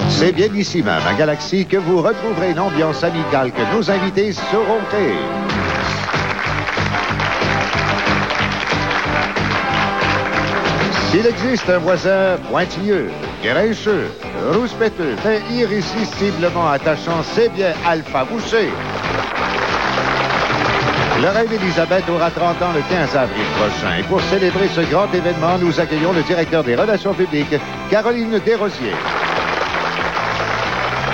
C'est bien ici même, à Galaxy, que vous retrouverez l'ambiance amicale que nos invités sauront créer. S'il existe un voisin pointilleux, grincheux, rouspéteux, mais irrésistiblement attachant, c'est bien Alpha Boucher. La reine Élisabeth aura 30 ans le 15 avril prochain. Et pour célébrer ce grand événement, nous accueillons le directeur des Relations publiques, Caroline Desrosiers.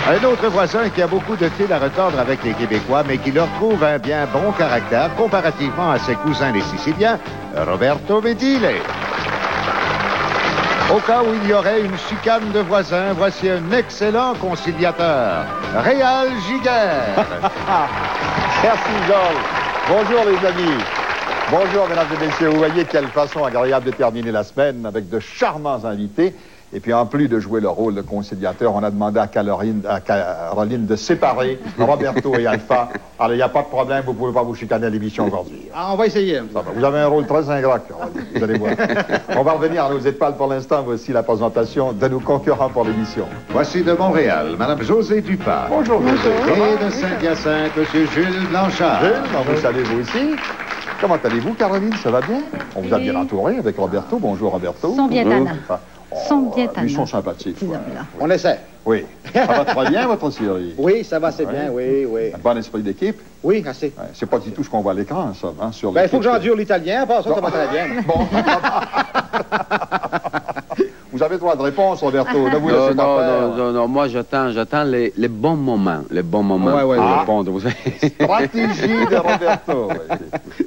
Un autre voisin qui a beaucoup de fil à retordre avec les Québécois, mais qui leur trouve un bien bon caractère comparativement à ses cousins les Siciliens, Roberto Bedile. Au cas où il y aurait une chicane de voisins, voici un excellent conciliateur, Réal Giguère. Merci, Georges. Bonjour, les amis. Bonjour, mesdames et messieurs. Vous voyez quelle façon agréable de terminer la semaine avec de charmants invités. Et puis, en plus de jouer le rôle de conciliateur, on a demandé à Caroline de séparer Roberto et Alpha. Alors, il n'y a pas de problème, vous ne pouvez pas vous chicaner à l'émission aujourd'hui. Ah, on va essayer. Vous avez un rôle très ingrat, Caroline, vous allez voir. On va revenir à nos étoiles pour l'instant. Voici la présentation de nos concurrents pour l'émission. Voici de Montréal, Madame Josée Dupart. Bonjour, Josée. Et de Saint-Hyacinthe, Monsieur Jules Blanchard. Jules, vous savez, vous aussi. Comment allez-vous, Caroline? Ça va bien? On vous a bien entouré avec Roberto. Bonjour, Roberto. Ils sont bien tannants. Sont bien tannants. Ils sont sympathiques. On essaie. Oui. Ça va très bien, votre série? Oui, ça va, c'est bien, oui. Un bon esprit d'équipe? Oui, assez. Ouais, c'est pas du tout ce qu'on voit à l'écran, ça, hein, sur il faut que j'endure l'italien, à part ça, ça va très bien. Bon. Vous avez droit de réponse, Roberto. Ne vous laissez pas faire. Non, moi j'attends les bons moments. Les bons moments pour répondre. Vous savez. Stratégie de Roberto. Oui.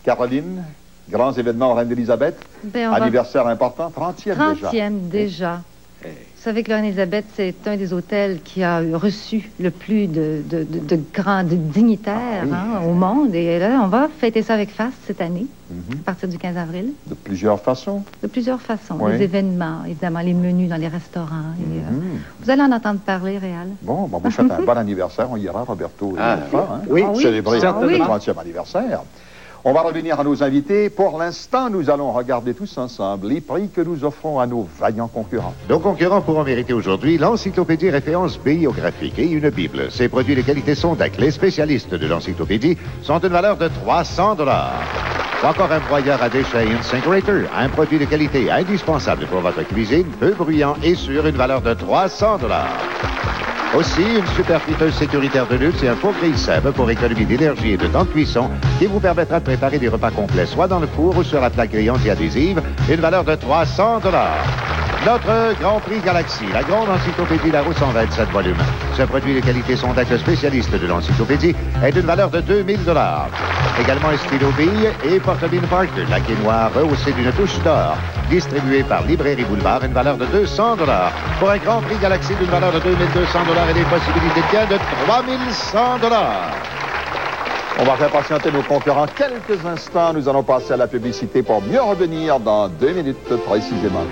Caroline, grands événements Reine d'Élisabeth. Anniversaire important, 30e déjà. Vous savez que la Reine Élisabeth, c'est un des hôtels qui a reçu le plus de grands dignitaires au monde. Et là, on va fêter ça avec Fast cette année, à partir du 15 avril. De plusieurs façons? De plusieurs façons. Oui. Les événements, évidemment, les menus dans les restaurants. Et, vous allez en entendre parler, Réal. Bon, vous faites un bon anniversaire. On ira, Roberto et Alpha, hein? Oui, célébrer le oui. 30e anniversaire. On va revenir à nos invités. Pour l'instant, nous allons regarder tous ensemble les prix que nous offrons à nos vaillants concurrents. Nos concurrents pourront mériter aujourd'hui l'encyclopédie référence biographique et une Bible. Ces produits de qualité Sondac, les spécialistes de l'encyclopédie, sont d'une valeur de 300 $. Ou encore un broyeur à déchets Incinerator, un produit de qualité indispensable pour votre cuisine, peu bruyant et sûr, une valeur de 300 $. Aussi, une super friteuse sécuritaire de luxe et un four grill Seb pour économie d'énergie et de temps de cuisson qui vous permettra de préparer des repas complets soit dans le four ou sur la plaque grillante et adhésive, une valeur de 300 $. Notre Grand Prix Galaxy, la grande encyclopédie Larousse en 27 volumes. Ce produit de qualité Sondac, le spécialiste de l'encyclopédie, est d'une valeur de 2000 $. Également un stylo bille et porte-bine Parker, laqué noir rehaussé d'une touche d'or. Distribué par Librairie Boulevard, une valeur de 200 $. Pour un Grand Prix Galaxy d'une valeur de 2200 $ et des possibilités de gain de 3100 $. On va faire patienter nos concurrents quelques instants. Nous allons passer à la publicité pour mieux revenir dans 2 minutes précisément.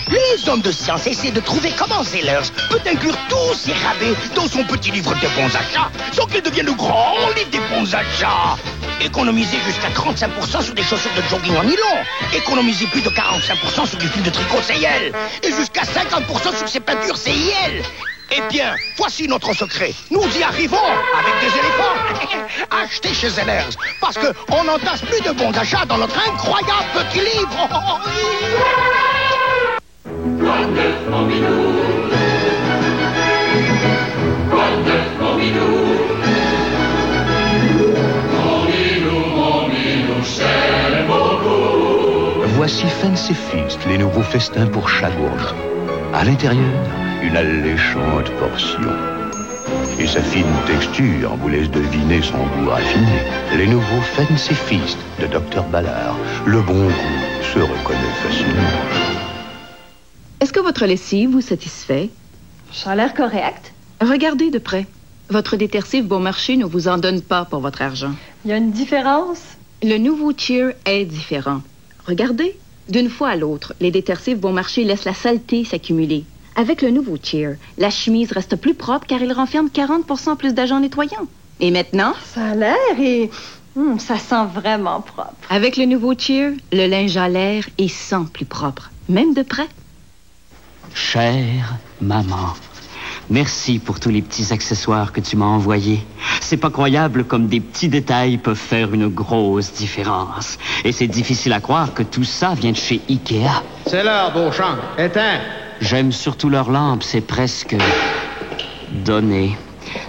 Les hommes de science essaient de trouver comment Zellers peut inclure tous ces rabais dans son petit livre de bons achats sans qu'il devienne le grand livre des bons achats. Économiser jusqu'à 35% sur des chaussures de jogging en nylon. Économiser plus de 45% sur du fil de tricot CIL. Et jusqu'à 50% sur ses peintures CIL. Eh bien, voici notre secret. Nous y arrivons avec des éléphants. Achetez chez Zellers, parce qu'on n'entasse plus de bons achats dans notre incroyable petit livre. Quoi de neuf, mon minou? Quoi de neuf, mon minou? Mon minou, j'aime beaucoup. Voici Fancy Feast, les nouveaux festins pour chaque gourmand. À l'intérieur, une alléchante portion. Et sa fine texture vous laisse deviner son goût raffiné. Les nouveaux Fancy Feast de Dr Ballard. Le bon goût se reconnaît facilement. Est-ce que votre lessive vous satisfait? Ça a l'air correct. Regardez de près. Votre détersive Bon Marché ne vous en donne pas pour votre argent. Il y a une différence? Le nouveau Cheer est différent. Regardez. D'une fois à l'autre, les détersives Bon Marché laissent la saleté s'accumuler. Avec le nouveau Cheer, la chemise reste plus propre car il renferme 40% plus d'agents nettoyants. Et maintenant? Ça a l'air et Ça sent vraiment propre. Avec le nouveau Cheer, le linge à l'air est 100 plus propre, même de près. Chère maman, merci pour tous les petits accessoires que tu m'as envoyés. C'est pas croyable comme des petits détails peuvent faire une grosse différence. Et c'est difficile à croire que tout ça vient de chez Ikea. C'est l'heure, Beauchamp. Éteins. J'aime surtout leurs lampes, c'est presque donné.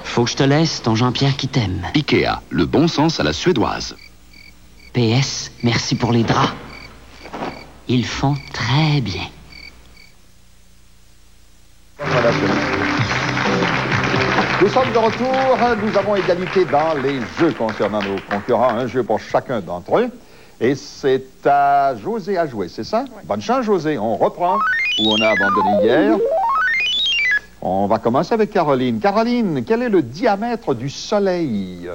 Faut que je te laisse, ton Jean-Pierre qui t'aime. Ikea, le bon sens à la suédoise. PS, merci pour les draps. Ils font très bien. Nous sommes de retour. Nous avons égalité dans les jeux concernant nos concurrents. Un jeu pour chacun d'entre eux. Et c'est à José à jouer, c'est ça? Oui. Bonne chance, José. On reprend où on a abandonné hier. On va commencer avec Caroline. Caroline, quel est le diamètre du Soleil?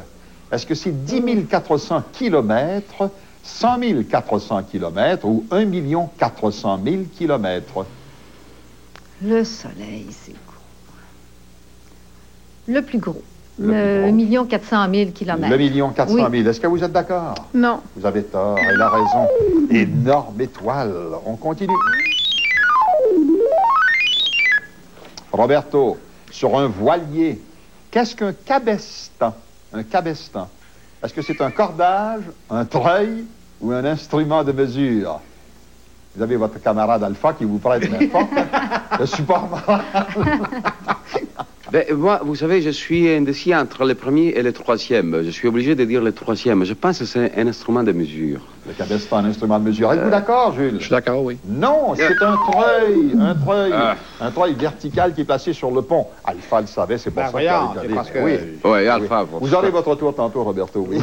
Est-ce que c'est 10 400 kilomètres, 100 400 kilomètres ou 1 400 000 kilomètres? Le Soleil, c'est gros. Le plus gros. Le 1 400 000 kilomètres. Le 1 400 000. Oui. Est-ce que vous êtes d'accord? Non. Vous avez tort, elle a raison. Énorme étoile. On continue. Roberto, sur un voilier, qu'est-ce qu'un cabestan? Un cabestan. Est-ce que c'est un cordage, un treuil ou un instrument de mesure? Vous avez votre camarade Alpha qui vous prête n'importe le support moral. Ben, moi, vous savez, je suis indécis entre le premier et le troisième. Je suis obligé de dire le troisième. Je pense que c'est un instrument de mesure. Le cabestan, un instrument de mesure. Êtes-vous d'accord, Jules? Je suis d'accord, oui. Non, c'est un treuil. Un treuil. Un treuil vertical qui est placé sur le pont. Alpha le savait, c'est pour ça qu'il a regardé. Parce que... Oui, Alpha. Oui. Vous aurez votre tour tantôt, Roberto, oui.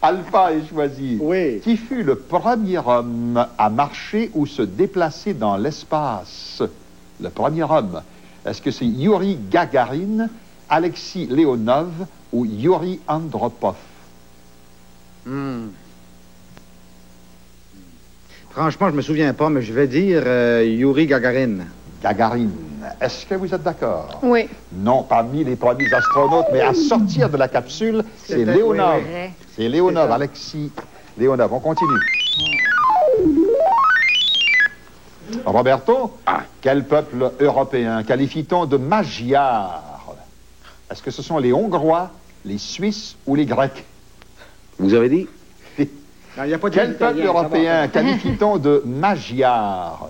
Alpha est choisi. Oui. Qui fut le premier homme à marcher ou se déplacer dans l'espace? Le premier homme. Est-ce que c'est Yuri Gagarin, Alexis Leonov ou Yuri Andropov? Franchement, je me souviens pas, mais je vais dire Yuri Gagarin. Gagarin. Est-ce que vous êtes d'accord? Oui. Non, parmi les premiers astronautes, mais à sortir de la capsule, c'est Leonov. Oui. C'est Leonov, Alexis Leonov. On continue. Roberto, quel peuple européen qualifie-t-on de Magyars? Est-ce que ce sont les Hongrois, les Suisses ou les Grecs? Vous avez dit? Non, y a pas de quel peuple européen qualifie-t-on de Magyars?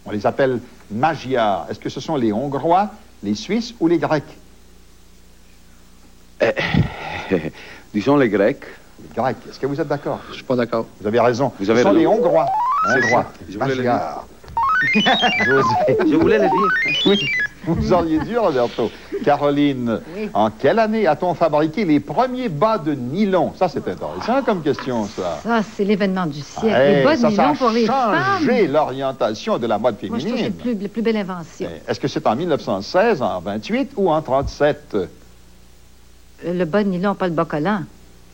On les appelle Magyars. Est-ce que ce sont les Hongrois, les Suisses ou les Grecs? Disons les Grecs. Les Grecs. Est-ce que vous êtes d'accord? Je suis pas d'accord. Vous avez raison. Vous avez ce sont raison. les Hongrois. Hongrois. Magyars. Je voulais le dire. Oui, vous auriez dû, Roberto. Caroline, oui. En quelle année a-t-on fabriqué les premiers bas de nylon? Ça, c'est intéressant comme question, ça. Ça, c'est l'événement du siècle. Les bas de nylon pour les femmes. Ça a changé l'orientation de la mode féminine. Moi, je trouve que c'est la plus belle invention. Est-ce que c'est en 1916, en 28 ou en 37? Le bas de nylon, pas le bas collant.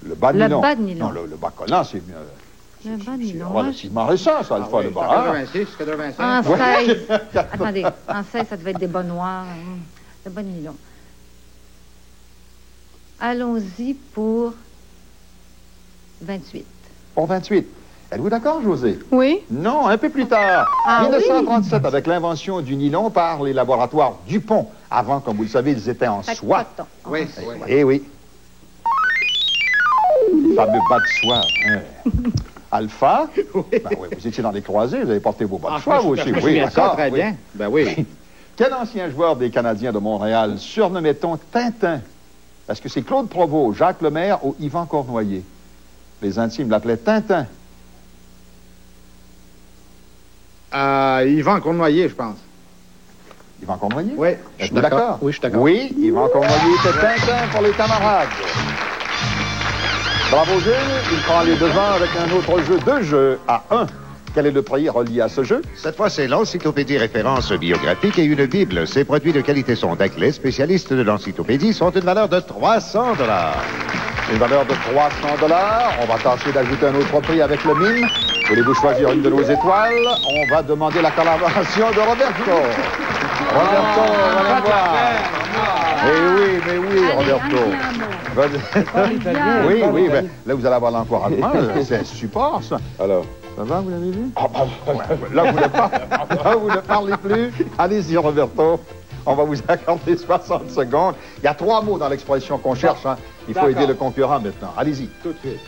Le bas de nylon? Le bas de nylon. Non, le bas collant, c'est mieux. Le bas de nylon. Relativement récent, ça, Alpha, le bas. 86, 85. En 16. Attendez, en 16, ça devait être des bas noirs. Le bas de nylon. Allons-y pour 28. Pour 28. Êtes-vous d'accord, José? Oui. Non, un peu plus tard. Ah, 1937, oui? avec l'invention du nylon par les laboratoires Dupont. Avant, comme vous le savez, ils étaient en soie. Oui, oui. Eh oui. Les fameux bas de soie. Hein. Alpha? Oui. Ben oui, vous étiez dans les croisés, vous avez porté vos bas de soie, vous aussi. Oui, d'accord. Très bien. Ben oui. Quel ancien joueur des Canadiens de Montréal surnommait-on Tintin? Est-ce que c'est Claude Provost, Jacques Lemaire ou Yvan Cournoyer? Les intimes l'appelaient Tintin. Yvan Cournoyer, je pense. Yvan Cournoyer? Oui. Êtes-vous d'accord? Oui, je suis d'accord. Oui, Yvan Cournoyer était Tintin pour les camarades. Bravo, Jules. Il prend les devants avec un autre jeu, 2 jeux à 1. Quel est le prix relié à ce jeu? Cette fois, c'est l'encyclopédie référence biographique et une Bible. Ces produits de qualité sont Daclay, spécialistes de l'encyclopédie, sont une valeur de 300 $. Une valeur de 300 $. On va tâcher d'ajouter un autre prix avec le mime. Voulez-vous choisir une de nos étoiles? On va demander la collaboration de Roberto. Roberto, venez voir. mais oui, Roberto. Oui, oui, ben, là, vous allez avoir l'encouragement. C'est un support, ça. Alors, ça va, vous l'avez vu? Là, vous ne parlez plus. Allez-y, Roberto. On va vous accorder 60 secondes. Il y a 3 mots dans l'expression qu'on cherche. Hein. Il faut aider le concurrent maintenant. Allez-y. Tout de suite.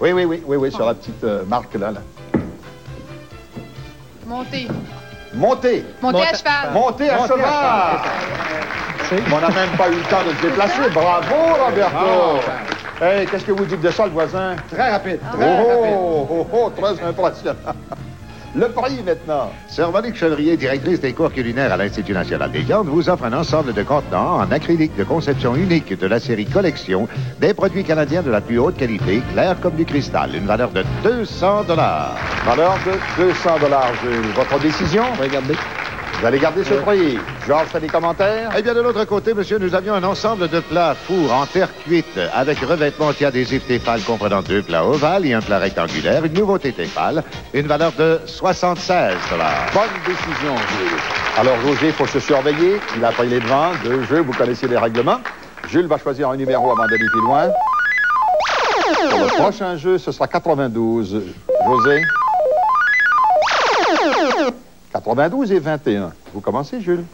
Oui, sur la petite marque là. Monter. Monter. Monter à cheval. Monter à cheval. On n'a même pas eu le temps de se déplacer. Bravo, Roberto. Hey, qu'est-ce que vous dites de ça, le voisin? Très rapide. Très impressionnant. Le prix, maintenant. Sœur Monique Chevrier, directrice des cours culinaires à l'Institut national des viandes, vous offre un ensemble de contenants en acrylique de conception unique de la série Collection, des produits canadiens de la plus haute qualité, clairs comme du cristal, une valeur de 200 $. Valeur de 200 $, Jules. Votre décision? Regardez. Vous allez garder ce prix. Georges fait des commentaires? Eh bien, de l'autre côté, monsieur, nous avions un ensemble de plats four en terre cuite avec revêtement anti-adhésif Tefal comprenant 2 plats ovales et un plat rectangulaire, une nouveauté Tefal, une valeur de 76 $. Bonne décision, Jules. Alors, José, il faut se surveiller. Il a pris les devants. 2 jeux, vous connaissez les règlements. Jules va choisir un numéro avant d'aller plus loin. Pour le prochain jeu, ce sera 92. José? 92 et 21. Vous commencez, Jules?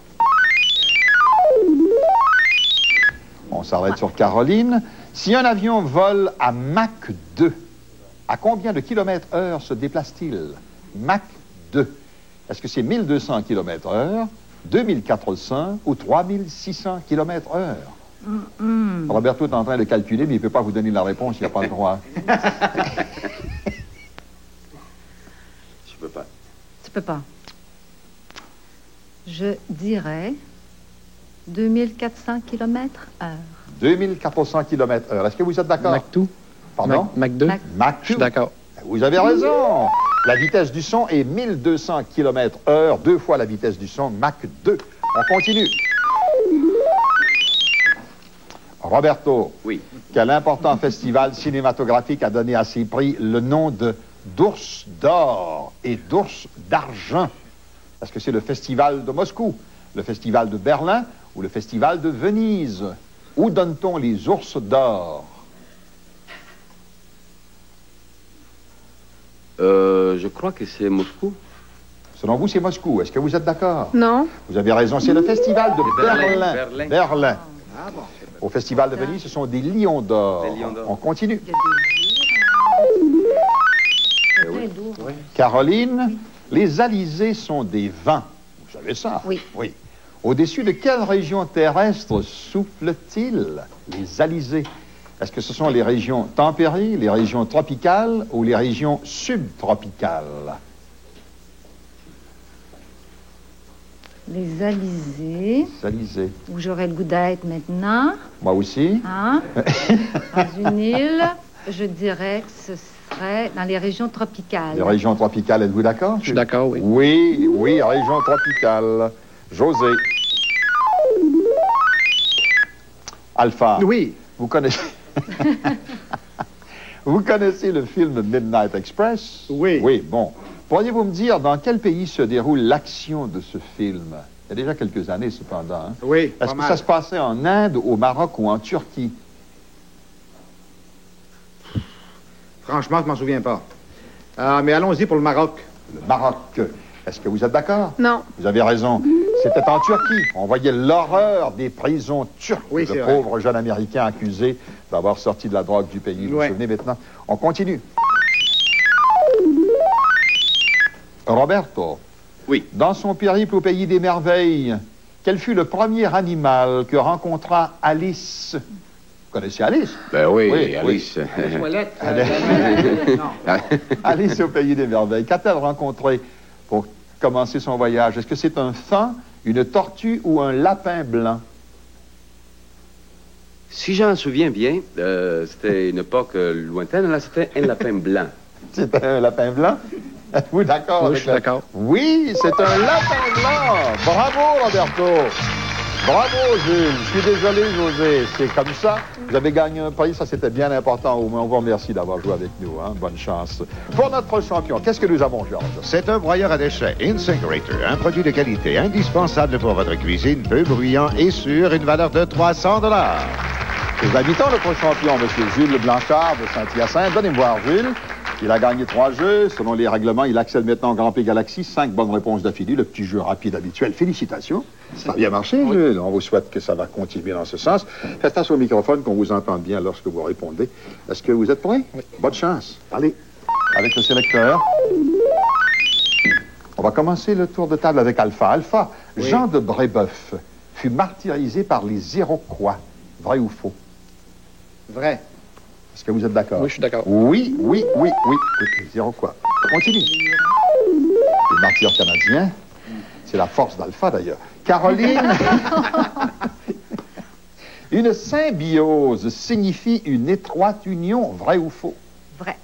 On s'arrête sur Caroline. Si un avion vole à Mach 2, à combien de kilomètres-heure se déplace-t-il? Mach 2. Est-ce que c'est 1200 km/h, 2400 ou 3600 km/h? Roberto est en train de calculer, mais il ne peut pas vous donner la réponse, il n'a pas le droit. Je peux pas. Tu peux pas. Je dirais 2400 km/h. 2400 km/h. Est-ce que vous êtes d'accord? Mach 2. Pardon? Mach 2. Mach 2. Je suis d'accord. Vous avez raison. La vitesse du son est 1200 km/h, 2 fois la vitesse du son, Mach 2. On continue. Roberto. Oui. Quel important festival cinématographique a donné à ses prix le nom de d'ours d'or et d'ours d'argent? Est-ce que c'est le festival de Moscou, le festival de Berlin ou le festival de Venise? Où donne-t-on les ours d'or? Je crois que c'est Moscou. Selon vous, c'est Moscou. Est-ce que vous êtes d'accord? Non. Vous avez raison, c'est le festival de Berlin. Berlin. Ah, bon. Au festival de Venise, ce sont des lions d'or. On continue. Caroline, les alizés sont des vents. Vous savez ça? Oui. Oui. Au-dessus de quelle région terrestre souffle-t-il, les alizés? Est-ce que ce sont les régions tempérées, les régions tropicales ou les régions subtropicales? Les alizés. Les alizés. Où j'aurais le goût d'être maintenant. Moi aussi. Hein? Dans une île, je dirais que ce serait dans les régions tropicales. Les régions tropicales, êtes-vous d'accord? Je suis d'accord, oui. Oui, région tropicale. José. Alpha. Oui. Vous connaissez... Vous connaissez le film Midnight Express? Oui. Oui, bon. Pourriez-vous me dire dans quel pays se déroule l'action de ce film? Il y a déjà quelques années, cependant. Hein? Oui, Est-ce que ça se passait en Inde, au Maroc ou en Turquie? Franchement, je m'en souviens pas. Mais allons-y pour le Maroc. Le Maroc. Est-ce que vous êtes d'accord? Non. Vous avez raison. C'était en Turquie. On voyait l'horreur des prisons turques. Oui, de c'est vrai. pauvres jeunes Américains accusés d'avoir sorti de la drogue du pays. Vous vous souvenez maintenant? On continue. Roberto. Oui. Dans son périple au pays des merveilles, quel fut le premier animal que rencontra Alice? Vous connaissez Alice? Ben oui, Alice. Alice au pays des merveilles. Qu'a-t-elle rencontré pour commencer son voyage? Est-ce que c'est un faon, une tortue ou un lapin blanc? Si j'en souviens bien, c'était une époque lointaine, là, c'était un lapin blanc. C'était un lapin blanc? Êtes-vous d'accord? Oui, je suis d'accord. Oui, c'est un lapin blanc! Bravo, Roberto! Bravo, Jules. Je suis désolé, José. C'est comme ça. Vous avez gagné un prix. Ça, c'était bien important. Au moins, on vous remercie d'avoir joué avec nous. Hein. Bonne chance. Pour notre champion, qu'est-ce que nous avons, Georges? C'est un broyeur à déchets Incinerator, un produit de qualité indispensable pour votre cuisine, peu bruyant et sûr, une valeur de 300 $. Nous invitons notre champion, M. Jules Blanchard de Saint-Hyacinthe. Donnez-moi voir, Jules. Il a gagné 3 jeux. Selon les règlements, il accède maintenant au Grand Prix Galaxy. 5 bonnes réponses d'affilée. Le petit jeu rapide habituel. Félicitations. Ça a bien marché, Jules. On vous souhaite que ça va continuer dans ce sens. Faites attention au microphone, qu'on vous entende bien lorsque vous répondez. Est-ce que vous êtes prêts? Oui. Bonne chance. Allez, avec le sélecteur. On va commencer le tour de table avec Alpha. Alpha, oui. Jean de Brébeuf fut martyrisé par les Iroquois. Vrai ou faux? Vrai. Est-ce que vous êtes d'accord? Oui, je suis d'accord. Oui. Les Iroquois. Continue. Les martyrs canadiens. C'est la force d'Alpha, d'ailleurs. Caroline. Une symbiose signifie une étroite union. Vrai ou faux? Vrai.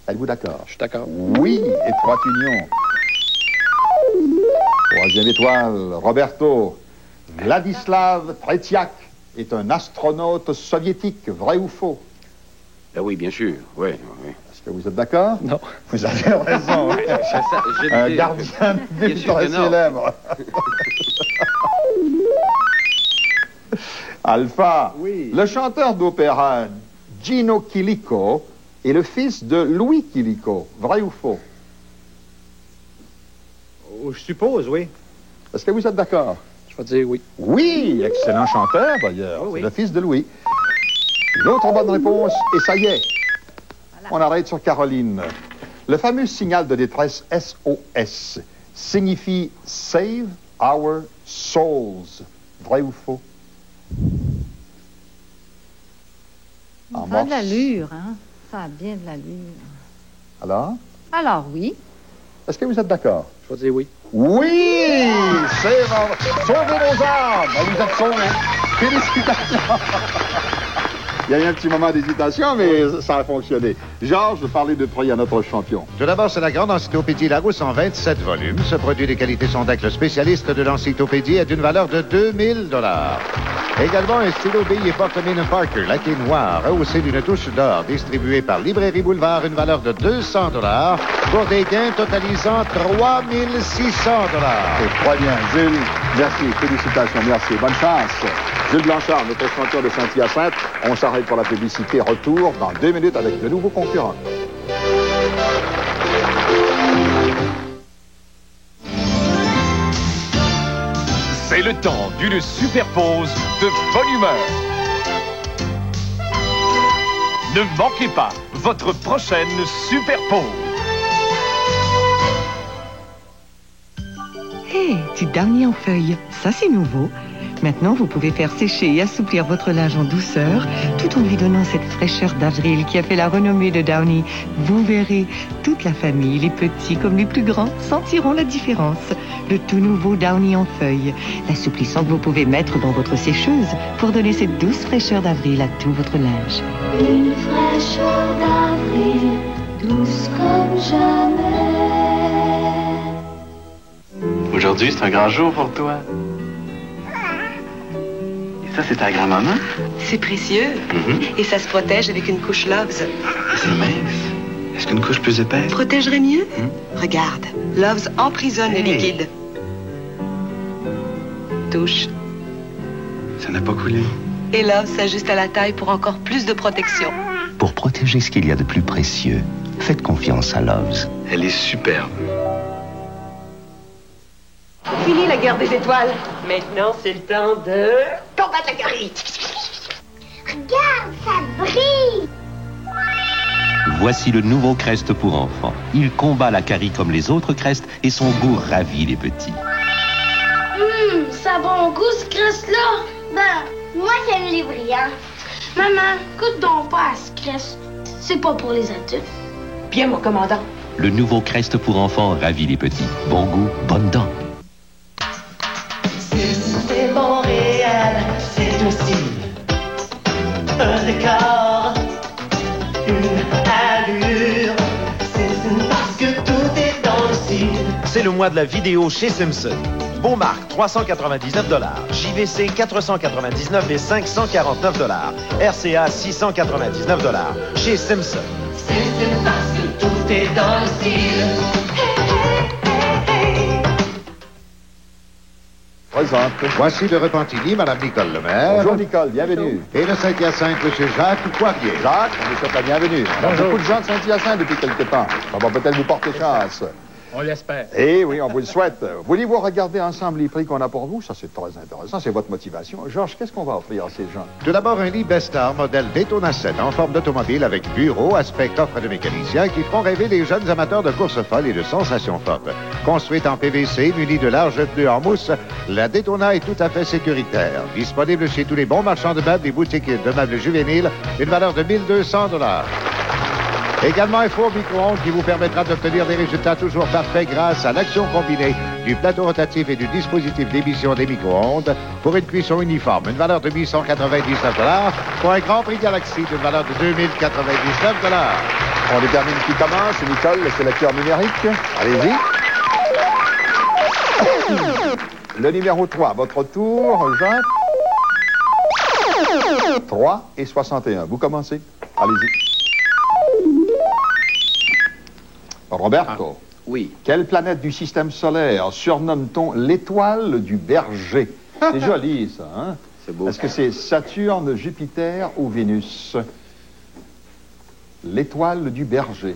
Êtes-vous d'accord? Je suis d'accord. Oui, étroite union. 3e étoile, Roberto. Vladislav Tretiak est un astronaute soviétique. Vrai ou faux? Oui, bien sûr. Oui. Est-ce que vous êtes d'accord? Non. Vous avez raison. Un gardien de but très célèbre. Alpha, oui. Le chanteur d'opéra Gino Chilico est le fils de Louis Chilico. Vrai ou faux? Je suppose, oui. Est-ce que vous êtes d'accord? Je vais dire oui. Oui, excellent chanteur d'ailleurs. Oui. C'est le fils de Louis. Une autre bonne réponse, et ça y est. Voilà. On arrête sur Caroline. Le fameux signal de détresse SOS signifie Save Our Souls. Vrai ou faux? Ça a de l'allure, hein? Ça a bien de l'allure. Alors? Alors, oui. Est-ce que vous êtes d'accord? Je vais dire oui. Oui! C'est sauvez nos âmes! Vous êtes sauvés. Félicitations! Il y a eu un petit moment d'hésitation, mais ça a fonctionné. Georges, parlez de prix à notre champion. Tout d'abord, c'est la grande encyclopédie Larousse en 27 volumes. Ce produit de qualité Sondac, le spécialiste de l'encyclopédie, est d'une valeur de 2000 $. Également, un stylo Billy Portman & Parker, laqué noir, rehaussé d'une touche d'or, distribué par Librairie Boulevard, une valeur de 200 $, pour des gains totalisant 3600 $. C'est très bien, Jules. Merci, félicitations, merci. Bonne chance. Jules Blanchard, notre chanteur de Saint-Hyacinthe. On s'arrête pour la publicité. Retour dans 2 minutes avec de nouveaux concurrents. C'est le temps d'une super pause de bonne humeur. Ne manquez pas votre prochaine super pause. Hé, du Downy en feuilles, ça c'est nouveau. Maintenant, vous pouvez faire sécher et assouplir votre linge en douceur, tout en lui donnant cette fraîcheur d'avril qui a fait la renommée de Downy. Vous verrez, toute la famille, les petits comme les plus grands, sentiront la différence. Le tout nouveau Downy en feuilles, l'assouplissant que vous pouvez mettre dans votre sécheuse pour donner cette douce fraîcheur d'avril à tout votre linge. Une fraîcheur d'avril, douce comme jamais. Aujourd'hui, c'est un grand jour pour toi. Ça, c'est ta grand-maman? C'est précieux. Et ça se protège avec une couche Loves. C'est mince. Est-ce qu'une couche plus épaisse? Protégerait mieux? Regarde. Loves emprisonne le liquide. Touche. Ça n'a pas coulé. Et Loves s'ajuste à la taille pour encore plus de protection. Pour protéger ce qu'il y a de plus précieux, faites confiance à Loves. Elle est superbe. Fini la guerre des étoiles. Maintenant, c'est le temps de combattre la carie. Regarde, ça brille. Voici le nouveau Crest pour enfants. Il combat la carie comme les autres Crestes et son goût ravit les petits. Ça a bon goût ce Crest-là. Ben, moi j'aime les brillants. Maman, goûte donc pas à ce Crest. C'est pas pour les adultes. Bien, mon commandant. Le nouveau Crest pour enfants ravit les petits. Bon goût, bonne dent. C'est Montréal, c'est aussi un décor, une allure. C'est parce que tout est dans le style. C'est le mois de la vidéo chez Simpson. Beaumarc, 399 $. JVC, 499 et 549 $. RCA, 699 $. Chez Simpson. C'est parce que tout est dans le style. Présente. Voici de Repentigny, Madame Nicole Lemaire. Bonjour Nicole, bienvenue. Et de Saint-Hyacinthe, M. Jacques Poirier. Jacques, on vous souhaite la bienvenue. Il y a beaucoup de gens de Saint-Hyacinthe depuis quelque temps. Ça va peut-être vous porter chance. On l'espère. Eh oui, on vous le souhaite. Voulez-vous regarder ensemble les prix qu'on a pour vous? Ça, c'est très intéressant. C'est votre motivation. Georges, qu'est-ce qu'on va offrir à ces gens? Tout d'abord, un lit Bestar modèle Daytona 7 en forme d'automobile avec bureau, aspect coffre de mécanicien qui feront rêver les jeunes amateurs de courses folles et de sensations fortes. Construite en PVC, munie de larges pneus en mousse, la Daytona est tout à fait sécuritaire. Disponible chez tous les bons marchands de meubles et boutiques de meubles juvéniles, d'une valeur de 1 200 $. Également un four micro-ondes qui vous permettra d'obtenir des résultats toujours parfaits grâce à l'action combinée du plateau rotatif et du dispositif d'émission des micro-ondes pour une cuisson uniforme. Une valeur de 899 $ pour un grand prix Galaxy d'une valeur de 2099 $. On détermine qui commence. Nicole, le sélecteur numérique. Allez-y. Le numéro 3, votre tour, Jacques. 3 et 61. Vous commencez. Allez-y. Roberto. Oui. Quelle planète du système solaire surnomme-t-on l'étoile du berger? C'est joli, ça, hein? C'est beau. Est-ce que c'est Saturne, Jupiter ou Vénus? L'étoile du berger.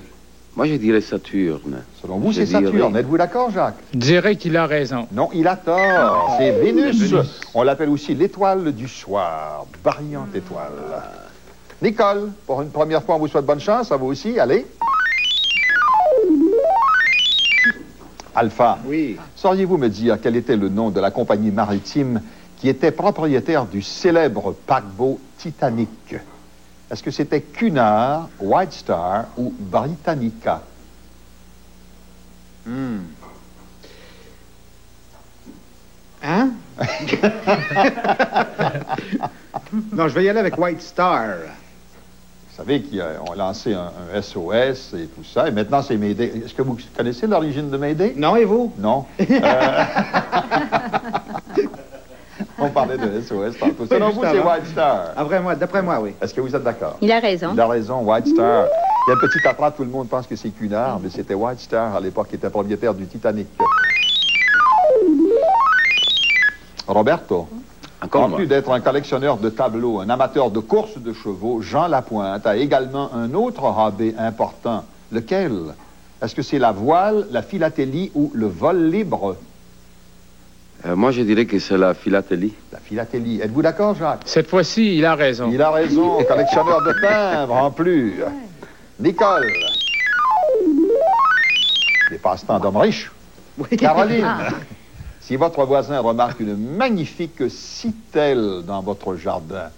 Moi, je dirais Saturne. Selon vous, c'est Saturne. Êtes-vous d'accord, Jacques? Je dirais qu'il a raison. Non, il a tort. C'est Vénus. On l'appelle aussi l'étoile du soir. Brillante étoile. Nicole, pour une première fois, on vous souhaite bonne chance. À vous aussi. Allez. Alpha. Oui. Sauriez-vous me dire quel était le nom de la compagnie maritime qui était propriétaire du célèbre paquebot Titanic? Est-ce que c'était Cunard, White Star ou Britannica? Hein? Non, je vais y aller avec White Star. Vous savez qu'ils ont lancé un SOS et tout ça, et maintenant c'est Mayday. Est-ce que vous connaissez l'origine de Mayday? Non, et vous? Non. On parlait de SOS tantôt. Selon vous, c'est White Star. D'après moi, oui. Est-ce que vous êtes d'accord? Il a raison. Il a raison, White Star. Il y a une petite attrape, tout le monde pense que c'est Cunard, mais c'était White Star à l'époque qui était propriétaire du Titanic. Roberto. En plus d'être un collectionneur de tableaux, un amateur de courses de chevaux, Jean Lapointe a également un autre hobby important. Lequel? Est-ce que c'est la voile, la philatélie ou le vol libre? Moi, je dirais que c'est la philatélie. La philatélie. Êtes-vous d'accord, Jacques? Cette fois-ci, il a raison. Il a raison. Collectionneur de timbres, en plus. Nicole. Des passe-temps d'hommes riches. Oui. Caroline. Si votre voisin remarque une magnifique citelle dans votre jardin,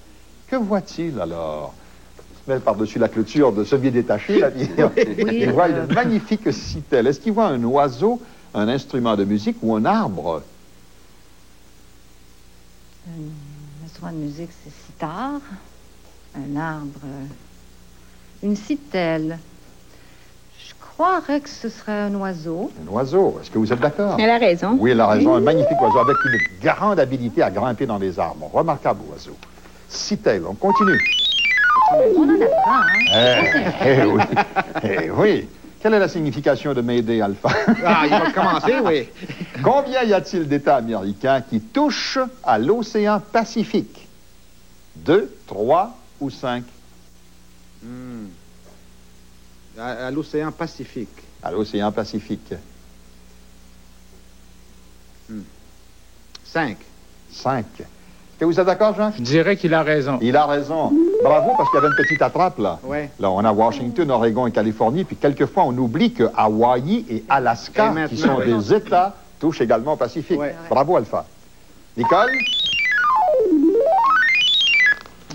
que voit-il alors? Il se met par-dessus la clôture de semi-détaché, là, il voit une magnifique citelle. Est-ce qu'il voit un oiseau, un instrument de musique ou un arbre? Un instrument de musique, c'est sitar. Un arbre, une citelle. Je croirais que ce serait un oiseau. Un oiseau. Est-ce que vous êtes d'accord? Elle a raison. Oui, elle a raison. Un magnifique oiseau avec une grande habilité à grimper dans les arbres. Remarquable oiseau. Citelle. On continue. On en apprend, hein? Oui. Oui. Quelle est la signification de Mayday, Alpha? Ah, il va commencer, oui. Combien y a-t-il d'États américains qui touchent à l'océan Pacifique? 2, 3 ou 5? À l'océan Pacifique. À l'océan Pacifique. 5. 5. Est-ce que vous êtes d'accord, Jean? Je dirais qu'il a raison. Il a raison. Bravo, parce qu'il y avait une petite attrape, là. Ouais. Là, on a Washington, Oregon et Californie, puis quelquefois, on oublie que Hawaï et Alaska, qui sont des États, touchent également au Pacifique. Ouais. Bravo, Alpha. Nicole?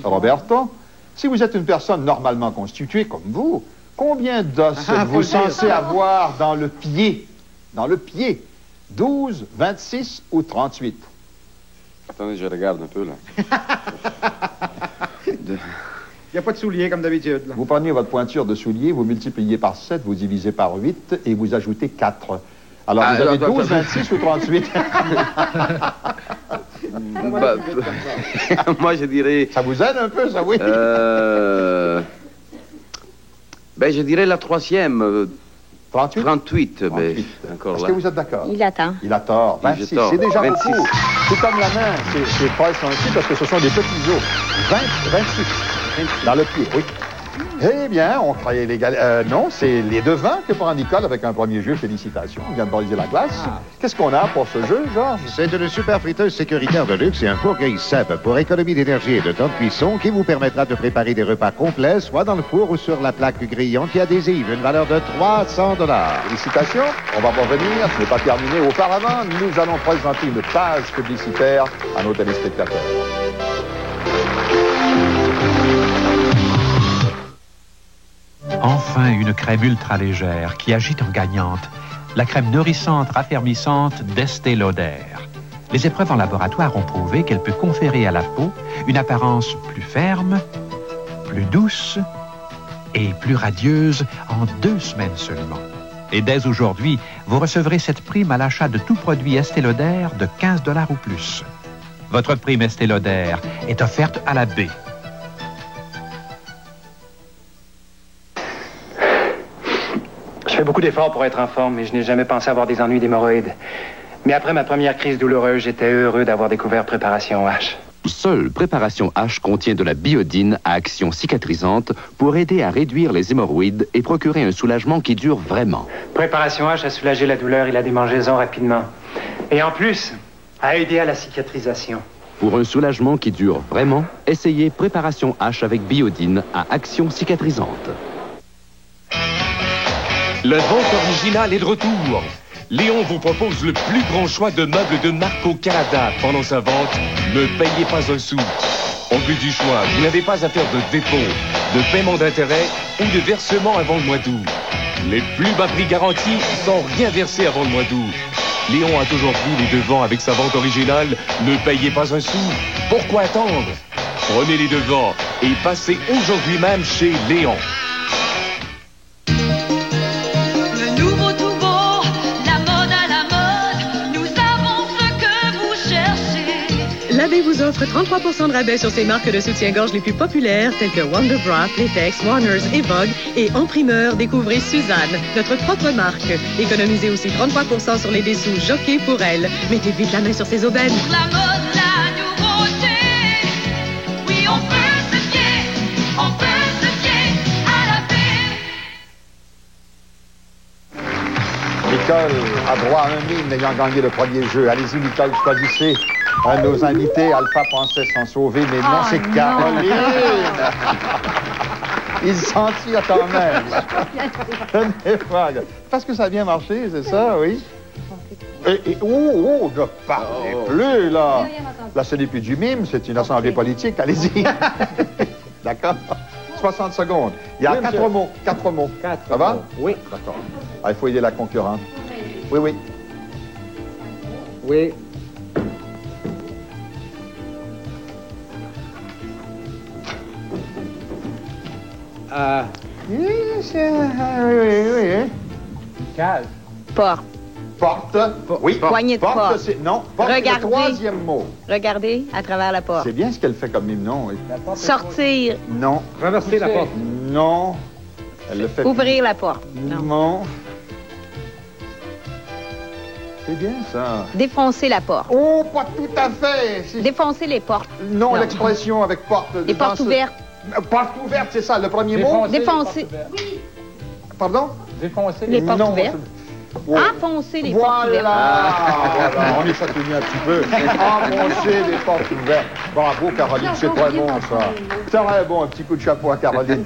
Roberto? Si vous êtes une personne normalement constituée, comme vous, combien d'os êtes-vous censé avoir dans le pied? Dans le pied? 12, 26 ou 38? Attendez, je regarde un peu, là. Il n'y a pas de souliers, comme d'habitude. Vous prenez votre pointure de soulier, vous multipliez par 7, vous divisez par 8 et vous ajoutez 4. Alors, vous avez 12, 26 ou 38? Moi, je dirais... Ça vous aide un peu, ça, oui? Je dirais la troisième. 38? 38, encore là. Est-ce que vous êtes d'accord? Il attend. Il a tort. 26, c'est déjà 26. Beaucoup. C'est comme la main, c'est pas essentiel parce que ce sont des petits os. 26. Dans le pied, oui. Eh bien, on croyait légal. Non, c'est les devants que prend Nicole avec un premier jeu. Félicitations. On vient de briser la glace. Qu'est-ce qu'on a pour ce jeu, Georges? C'est une super friteuse sécuritaire de luxe et un four grille simple pour économie d'énergie et de temps de cuisson qui vous permettra de préparer des repas complets, soit dans le four ou sur la plaque grillante qui adhésive, une valeur de 300 $. Félicitations. On va revenir. Ce n'est pas terminé. Auparavant, nous allons présenter une page publicitaire à nos téléspectateurs. Enfin, une crème ultra légère qui agit en gagnante. La crème nourrissante raffermissante d'Estée Lauder. Les épreuves en laboratoire ont prouvé qu'elle peut conférer à la peau une apparence plus ferme, plus douce et plus radieuse en 2 semaines seulement. Et dès aujourd'hui, vous recevrez cette prime à l'achat de tout produit Estée Lauder de 15 $ ou plus. Votre prime Estée Lauder est offerte à la baie. Je fais beaucoup d'efforts pour être en forme, mais je n'ai jamais pensé avoir des ennuis d'hémorroïdes. Mais après ma première crise douloureuse, j'étais heureux d'avoir découvert Préparation H. Seule Préparation H contient de la biodine à action cicatrisante pour aider à réduire les hémorroïdes et procurer un soulagement qui dure vraiment. Préparation H a soulagé la douleur et la démangeaison rapidement. Et en plus, a aidé à la cicatrisation. Pour un soulagement qui dure vraiment, essayez Préparation H avec biodine à action cicatrisante. La vente originale est de retour. Léon vous propose le plus grand choix de meubles de marque au Canada. Pendant sa vente, ne payez pas un sou. En plus du choix, vous n'avez pas à faire de dépôt, de paiement d'intérêt ou de versement avant le mois d'août. Les plus bas prix garantis sans rien verser avant le mois d'août. Léon a toujours pris les devants avec sa vente originale. Ne payez pas un sou. Pourquoi attendre? Prenez les devants et passez aujourd'hui même chez Léon. L'Abbé vous offre 33% de rabais sur ses marques de soutien-gorge les plus populaires, telles que Wonder Bra, Playtex, Warners et Vogue. Et en primeur, découvrez Suzanne, notre propre marque. Économisez aussi 33% sur les dessous Jockey pour elle. Mettez vite la main sur ces aubaines. La mode, la nouveauté. Oui, on peut se fier à l'Abbé. Nicole a droit à un mime ayant gagné le premier jeu. Allez-y, Nicole, choisissez. Un de nos invités, Alpha pensait s'en sauver, mais non, c'est Caroline. Il s'en tire quand même. Parce que ça a bien marché, c'est ça, oui? Ne parlez plus, là. Là, ce n'est plus du mime, c'est une assemblée politique. Allez-y. D'accord? 60 secondes. Il y a 4 mots. 4 mots. Ça va? Oui. D'accord. Ah, il faut aider la concurrente. Oui, oui. Oui. Oui. Case. Porte. Porte. Oui. Poignée de porte. Non, porte, regardez. Le troisième mot. Regardez à travers la porte. C'est bien ce qu'elle fait comme mime, non? Sortir. Non. Traverser la porte. Non. Elle le fait. Ouvrir la porte. Non. C'est bien, ça. Défoncer la porte. Oh, pas tout à fait. Défoncer les portes. Non, l'expression avec porte. Les portes ouvertes. Porte ouverte, c'est ça, le premier mot? Défoncer. Oui. Pardon? Défoncer les portes ouvertes. Oh. Enfoncer les portes ouvertes. Voilà, on est chatouillé un petit peu. Enfoncer les portes ouvertes. Bravo, Caroline, c'est très bon, ça. Très bon, un petit coup de chapeau à Caroline.